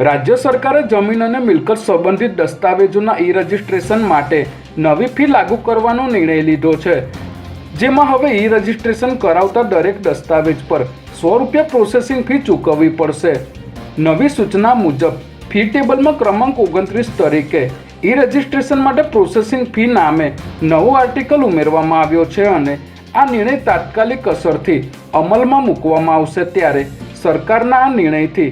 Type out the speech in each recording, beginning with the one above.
રાજ્ય સરકારે જમીન અને મિલકત સંબંધિત દસ્તાવેજોના ઈ રજિસ્ટ્રેશન માટે નવી ફી લાગુ કરવાનો નિર્ણય લીધો છે, જેમાં હવે ઈ રજિસ્ટ્રેશન કરાવતા દરેક દસ્તાવેજ પર ₹100 પ્રોસેસિંગ ફી ચૂકવવી પડશે। નવી સૂચના મુજબ ફી ટેબલમાં ક્રમાંક 29 તરીકે ઈ રજિસ્ટ્રેશન માટે પ્રોસેસિંગ ફી નામે નવો આર્ટિકલ ઉમેરવામાં આવ્યો છે અને આ નિર્ણય તાત્કાલિક અસરથી અમલમાં મૂકવામાં આવશે। ત્યારે સરકારના આ નિર્ણયથી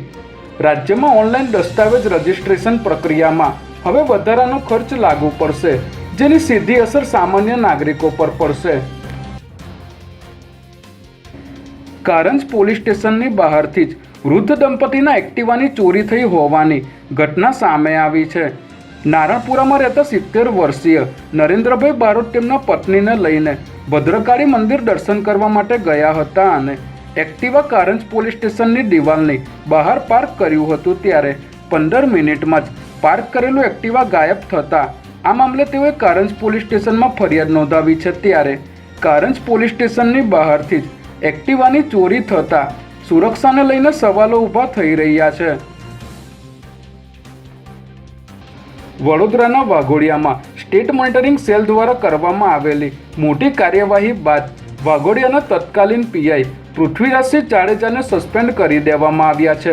રાજ્યમાં ઓનલાઈન દસ્તાવેજ રજિસ્ટ્રેશન પ્રક્રિયામાં હવે વધારાનો ખર્ચ લાગુ પડશે, જેની સીધી અસર સામાન્ય નાગરિકો પર પડશે। કારંજ પોલીસ સ્ટેશનની બહારથી જ વૃદ્ધ દંપતીના એક્ટિવાની ચોરી થઈ હોવાની ઘટના સામે આવી છે। નારણપુરામાં રહેતા 70 વર્ષીય નરેન્દ્રભાઈ બારોટ તેમના પત્નીને લઈને ભદ્રકાળી મંદિર દર્શન કરવા માટે ગયા હતા અને એક્ટિવા કારંજ પોલીસ સ્ટેશનની દિવાલની બહાર પાર્ક કર્યું હતું। ત્યારે 15 મિનિટમાં જ પાર્ક કરેલું એક્ટિવા ગાયબ થતાં આ મામલે તેઓએ કારંજ પોલીસ સ્ટેશનમાં ફરિયાદ નોંધાવી છે। ત્યારે કારંજ પોલીસ સ્ટેશનની બહારથી જ એક્ટિવાની ચોરી થતાં સુરક્ષાને લઈને સવાલો ઊભા થઈ રહ્યા છે। વડોદરાના વાઘોડિયામાં સ્ટેટ મોનિટરિંગ સેલ દ્વારા કરવામાં આવેલી મોટી કાર્યવાહી બાદ વાઘોડિયાના તત્કાલીન પીઆઈ પૃથ્વીરાજસિંહ જાડેજાને સસ્પેન્ડ કરી દેવામાં આવ્યા છે।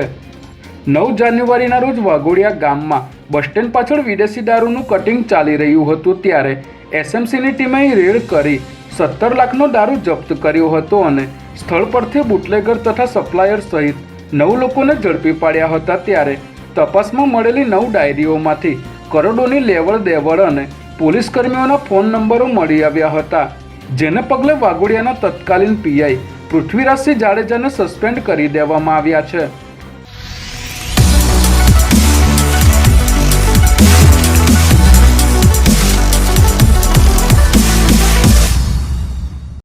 9 જાન્યુઆરીના રોજ વાઘોડિયા ગામમાં બસ સ્ટેન્ડ પાછળ વિદેશી દારૂનું કટિંગ ચાલી રહ્યું હતું, ત્યારે એસએમસીની ટીમે રેડ કરી 17 લાખનો દારૂ જપ્ત કર્યો હતો અને સ્થળ પરથી બુટલેગર તથા સપ્લાયર સહિત 9 લોકોને ઝડપી પાડ્યા હતા। ત્યારે તપાસમાં મળેલી 9 ડાયરીઓમાંથી કરોડોની લેવડ દેવડ અને પોલીસ કર્મીઓના ફોન નંબરો મળી આવ્યા હતા, જેને પગલે વાઘોડિયાના તત્કાલીન પીઆઈ પૃથ્વીરાજસિંહ જાડેજાને સસ્પેન્ડ કરી દેવામાં આવ્યા છે।